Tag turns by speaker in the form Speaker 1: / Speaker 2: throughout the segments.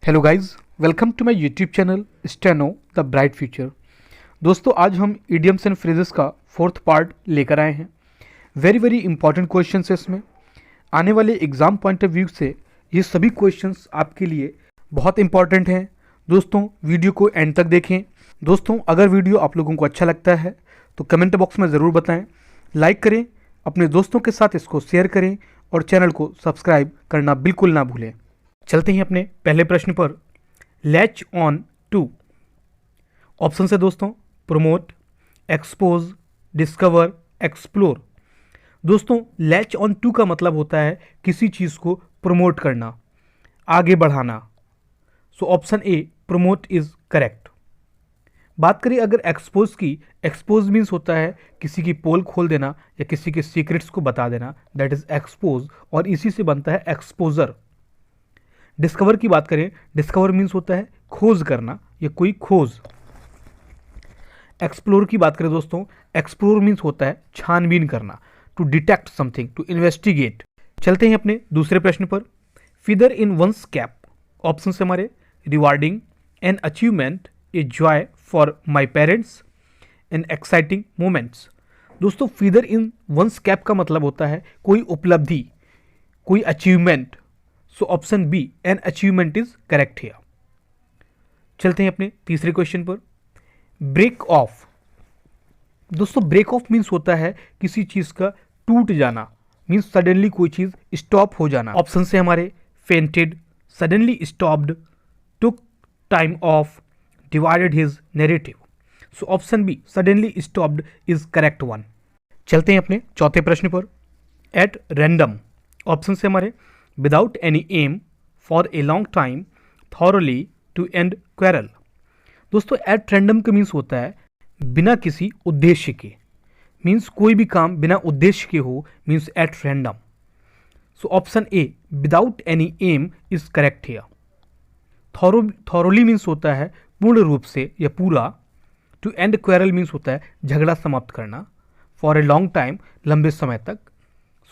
Speaker 1: Hello guys, welcome to my YouTube channel steno the bright future. दोस्तों, आज हम idioms and phrases का fourth part लेकर आए हैं। वेरी इंपॉर्टेंट क्वेश्चन है इसमें। आने वाले एग्जाम पॉइंट ऑफ व्यू से ये सभी क्वेश्चंस आपके लिए बहुत इंपॉर्टेंट हैं। दोस्तों, वीडियो को एंड तक देखें। दोस्तों, अगर वीडियो आप लोगों को अच्छा लगता है तो कमेंट बॉक्स में ज़रूर बताएं, लाइक करें, अपने दोस्तों के साथ इसको शेयर करें और चैनल को सब्सक्राइब करना बिल्कुल ना भूलें। चलते हैं अपने पहले प्रश्न पर। लैच ऑन टू ऑप्शन है दोस्तों, प्रमोट, एक्सपोज, डिस्कवर, एक्सप्लोर। दोस्तों, लैच ऑन टू का मतलब होता है किसी चीज़ को प्रमोट करना, आगे बढ़ाना। सो option A promote is correct. बात करें अगर एक्सपोज की, एक्सपोज मीन्स होता है किसी की पोल खोल देना या किसी के सीक्रेट्स को बता देना, दैट इज एक्सपोज, और इसी से बनता है एक्सपोजर। डिस्कवर की बात करें, डिस्कवर मीन्स होता है खोज करना या कोई खोज। एक्सप्लोर की बात करें दोस्तों, एक्सप्लोर मीन्स होता है छानबीन करना, to detect something, to investigate. चलते हैं अपने दूसरे प्रश्न पर। Feather in one's cap option से हमारे rewarding, an achievement, a joy for my parents, an exciting moments. दोस्तों, फीदर इन वंस कैप का मतलब होता है कोई उपलब्धि, कोई achievement. So option B an achievement is correct here. चलते हैं अपने तीसरे क्वेश्चन पर। Break off. दोस्तों, ब्रेक ऑफ मीन्स होता है किसी चीज का टूट जाना, मीन्स सडनली कोई चीज स्टॉप हो जाना। ऑप्शन से हमारे fainted, suddenly stopped, took time off, divided his narrative. So option B suddenly stopped is correct one. चलते हैं अपने चौथे प्रश्न पर। एट रैंडम ऑप्शन से हमारे without any aim, for a long time, thoroughly, to end quarrel. दोस्तों, at random का मीन्स होता है बिना किसी उद्देश्य के, मीन्स कोई भी काम बिना उद्देश्य के हो, means at random. So option A without any aim is correct here. Thoroughly means होता है पूर्ण रूप से या पूरा। टू एंड क्वेरल मीन्स होता है झगड़ा समाप्त करना। फॉर ए लॉन्ग टाइम, लंबे समय तक।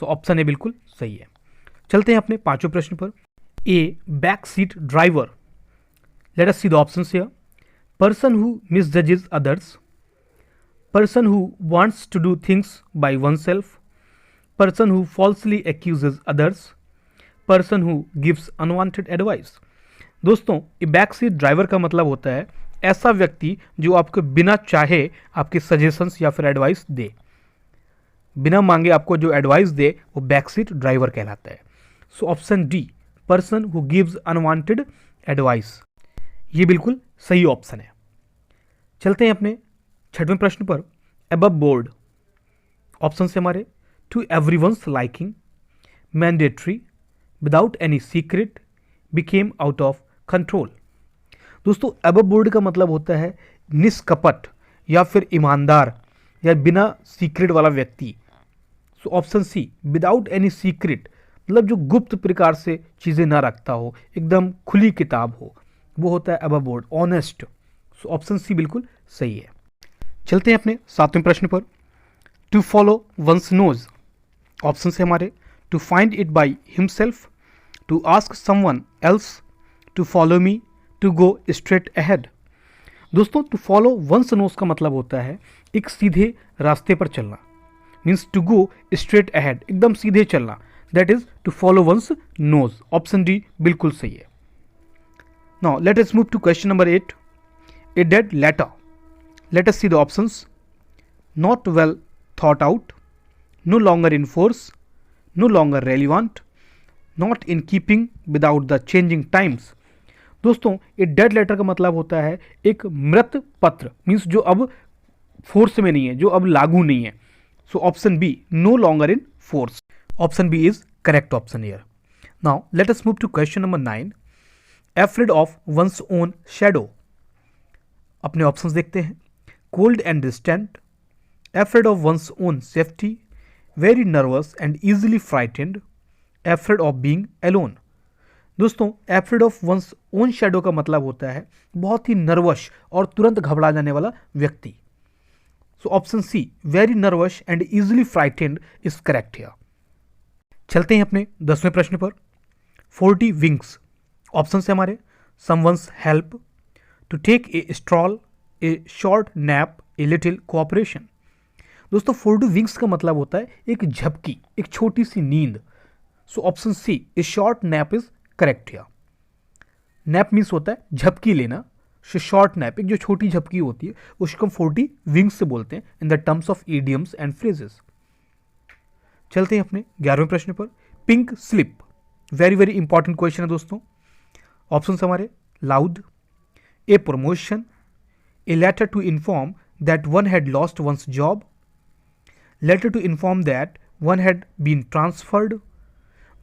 Speaker 1: सो ऑप्शन ए बिल्कुल सही है। चलते हैं अपने पांचवें प्रश्न पर। A back seat driver. Let us see the options here. Person who misjudges others, person who wants to do things by oneself, person who falsely accuses others, person who gives unwanted advice. दोस्तों, a back seat driver का मतलब होता है ऐसा व्यक्ति जो आपको बिना चाहे आपके सजेशंस या फिर एडवाइस दे, बिना मांगे आपको जो एडवाइस दे वो बैक सीट ड्राइवर कहलाता है। So option D person who gives unwanted advice, ये बिल्कुल सही ऑप्शन है। चलते हैं अपने छठवें प्रश्न पर। अबव बोर्ड ऑप्शन से हमारे to everyone's liking, mandatory, without any secret, became out of control. दोस्तों, अबव बोर्ड का मतलब होता है निष्कपट या फिर ईमानदार या बिना सीक्रेट वाला व्यक्ति। So option C without any secret, मतलब जो गुप्त प्रकार से चीज़ें ना रखता हो, एकदम खुली किताब हो, वो होता है above board, honest. So option C बिल्कुल सही है। चलते हैं अपने सातवें प्रश्न पर। To follow one's nose option से हमारे to find it by himself, to ask someone else, to follow me, to go straight ahead. दोस्तों, टू फॉलो वंस नोज का मतलब होता है एक सीधे रास्ते पर चलना, means to go straight ahead, एकदम सीधे चलना, that is to follow one's nose. Option D बिल्कुल सही है। Now let us move to question number 8। A dead letter. Let us see the options. Not well thought out, no longer in force, no longer relevant, not in keeping without the changing times. दोस्तों, a dead letter का मतलब होता है एक मृत पत्र, means जो अब फोर्स में नहीं है, जो अब लागू नहीं है। So option B no longer in force. Option B is correct option here. Now let us move to question number 9। Afraid of one's own shadow. अपने ऑप्शंस देखते हैं। Cold and distant, afraid of one's own safety, very nervous and easily frightened, afraid of being alone. दोस्तों, afraid of one's own shadow का मतलब होता है बहुत ही nervous और तुरंत घबरा जाने वाला व्यक्ति। So option C very nervous and easily frightened is correct here. चलते हैं अपने 10वें प्रश्न पर। 40 विंग्स ऑप्शन से हमारे someone's help, to take a stroll, a short nap, a little cooperation। दोस्तों फोल्ड विंग्स का मतलब होता है एक झपकी, एक छोटी सी नींद। So option C, a short nap is correct here. Nap means होता है झपकी लेना, शॉर्ट नैप एक जो छोटी झपकी होती है उसको हम 40 विंग्स से बोलते हैं in the terms of idioms and phrases. चलते हैं अपने 11वें प्रश्न पर। Pink slip, very very important question है दोस्तों। ऑप्शन हमारे loud, a promotion, a letter to inform that one had lost one's job, letter to inform that one had been transferred.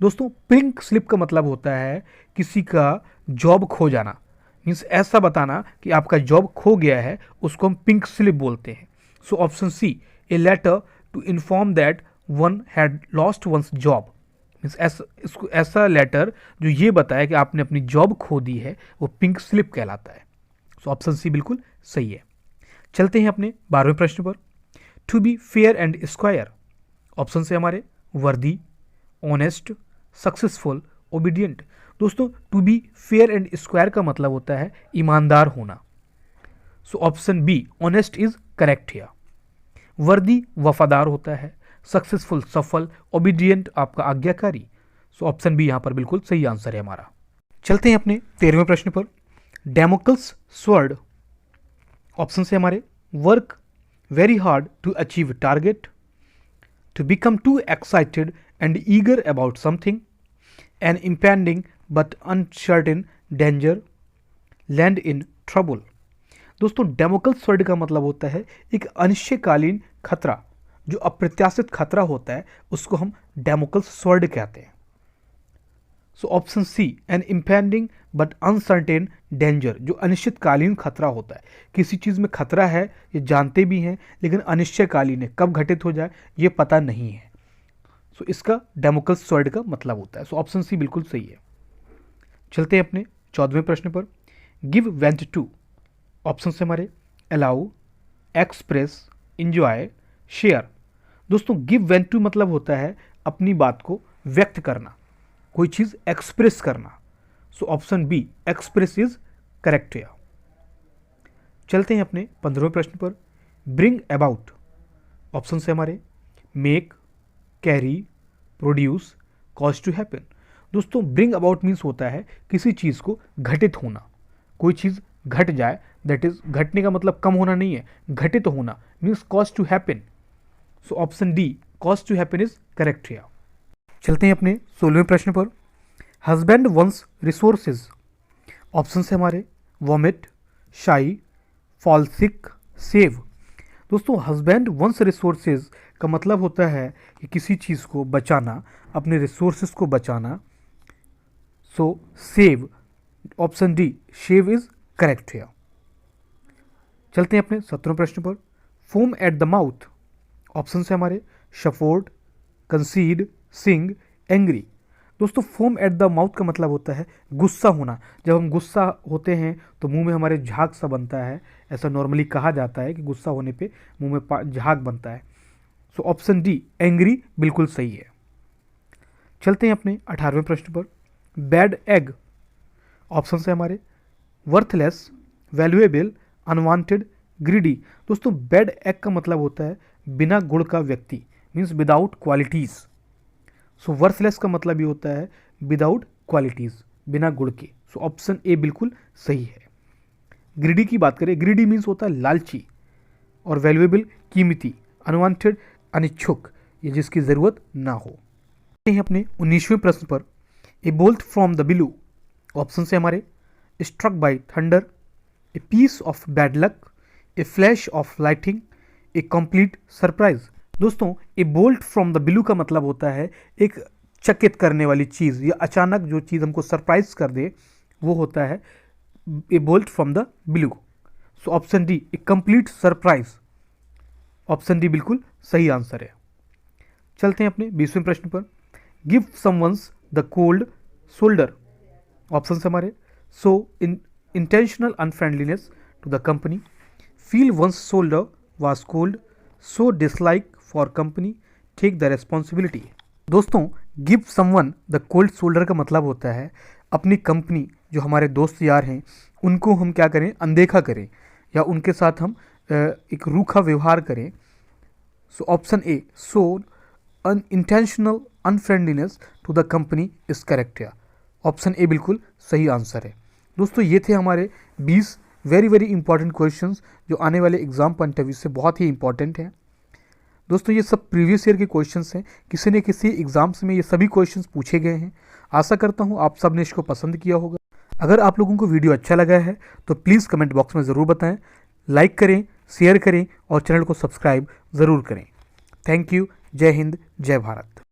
Speaker 1: दोस्तों पिंक स्लिप का मतलब होता है किसी का जॉब खो जाना, मीन्स ऐसा बताना कि आपका जॉब खो गया है, उसको हम पिंक स्लिप बोलते हैं। So option C, a letter to inform that one had lost one's job, means ऐसा लेटर जो ये बताया कि आपने अपनी जॉब खो दी है वो पिंक स्लिप कहलाता है। सो ऑप्शन सी बिल्कुल सही है। चलते हैं अपने 12वें प्रश्न पर। To be fair and square, option से हमारे वर्दी, ऑनेस्ट, सक्सेसफुल, ओबीडियंट। दोस्तों to be fair and square का मतलब होता है ईमानदार होना। So option B honest is correct here. Worthy वफादार होता है, सक्सेसफुल सफल, ओबीडियंट आपका आज्ञाकारी। सो ऑप्शन बी यहां पर बिल्कुल सही आंसर है हमारा। चलते हैं अपने 13वें प्रश्न पर। डेमोक्लस स्वर्ड, ऑप्शन से हमारे work very hard to achieve target, to become too excited and eager about something, an impending but uncertain danger, land in trouble। दोस्तों डेमोक्लस स्वर्ड का मतलब होता है एक अनिश्चयकालीन खतरा, जो अप्रत्याशित खतरा होता है उसको हम डेमोक्लस स्वर्ड कहते हैं। So option C, an impending but uncertain danger, जो अनिश्चितकालीन खतरा होता है। किसी चीज़ में खतरा है ये जानते भी हैं लेकिन अनिश्चयकालीन है, कब घटित हो जाए ये पता नहीं है। सो इसका डेमोक्लस स्वर्ड का मतलब होता है। सो ऑप्शन सी बिल्कुल सही है। चलते हैं अपने 14वें प्रश्न पर। गिव वेंट टू, ऑप्शन से हमारे अलाउ, एक्सप्रेस, इंजॉय, शेयर। दोस्तों गिव वेंट टू मतलब होता है अपनी बात को व्यक्त करना, कोई चीज़ एक्सप्रेस करना। सो option be express is correct here. चलते हैं अपने 15वें प्रश्न पर। ब्रिंग अबाउट, ऑप्शन से हमारे make, carry, produce, cause to happen. दोस्तों ब्रिंग अबाउट मीन्स होता है किसी चीज़ को घटित होना, कोई चीज़ घट जाए, दैट इज घटने का मतलब कम होना नहीं है, घटित होना means cause to happen. So option D cause to happen is correct here. चलते हैं अपने 16वें प्रश्न पर। हस्बैंड वंस रिसोर्सेज, ऑप्शन से हमारे वॉमिट, शाई, फॉल सिक, सेव। दोस्तों हस्बैंड वंस रिसोर्सेज का मतलब होता है कि किसी चीज़ को बचाना, अपने रिसोर्सेज को बचाना। So save, option D shave is correct here. चलते हैं अपने 17वें प्रश्न पर। Foam at the mouth, option से हमारे शफोर्ड, कंसीड, सिंग, एंग्री। दोस्तों फोम एट द माउथ का मतलब होता है गुस्सा होना। जब हम गुस्सा होते हैं तो मुंह में हमारे झाग सा बनता है, ऐसा नॉर्मली कहा जाता है कि गुस्सा होने पे मुंह में झाग बनता है। सो ऑप्शन डी एंग्री बिल्कुल सही है। चलते हैं अपने 18वें प्रश्न पर। बैड एग, ऑप्शन से हमारे वर्थलेस, वैल्यूएबल, अनवांटेड, ग्रीडी। दोस्तों बैड एग का मतलब होता है बिना गुण का व्यक्ति, मीन्स विदाउट क्वालिटीज़। सो वर्थलेस का मतलब ये होता है विदाउट क्वालिटीज़, बिना गुण के। सो ऑप्शन ए बिल्कुल सही है। ग्रीडी की बात करें, ग्रीडी मीन्स होता है लालची, और वैल्यूएबल कीमती, अनवांटेड अनिच्छुक, ये जिसकी ज़रूरत ना हो। हैं अपने 19वें प्रश्न पर। A bolt from the blue, option से हमारे struck by thunder, a piece of bad luck, a flash of lightning, a complete surprise. दोस्तों a bolt from the blue का मतलब होता है एक चकित करने वाली चीज़, या अचानक जो चीज़ हमको सरप्राइज कर दे वो होता है a bolt from the blue. So option D a complete surprise, option D बिल्कुल सही आंसर है। चलते हैं अपने 20वें प्रश्न पर। Give someone's the cold shoulder, option से हमारे so intentional unfriendliness to the company, feel one's shoulder was cold, so dislike for company, take the responsibility. दोस्तों give someone the cold shoulder का मतलब होता है अपनी कंपनी जो हमारे दोस्त यार हैं उनको हम क्या करें, अनदेखा करें या उनके साथ हम एक रूखा व्यवहार करें। So option A, so unintentional unfriendliness to the company is correct. या ऑप्शन ए बिल्कुल सही आंसर है। दोस्तों ये थे हमारे 20 वेरी वेरी इंपॉर्टेंट क्वेश्चंस जो आने वाले एग्जाम पॉइंट ऑफ व्यू से बहुत ही इंपॉर्टेंट हैं। दोस्तों ये सब प्रीवियस ईयर के क्वेश्चंस हैं, किसी न किसी एग्जाम्स में ये सभी क्वेश्चंस पूछे गए हैं। आशा करता हूँ आप सब ने इसको पसंद किया होगा। अगर आप लोगों को वीडियो अच्छा लगा है तो प्लीज़ कमेंट बॉक्स में ज़रूर बताएं, लाइक करें, शेयर करें और चैनल को सब्सक्राइब ज़रूर करें। Thank you. जय हिंद, जय भारत।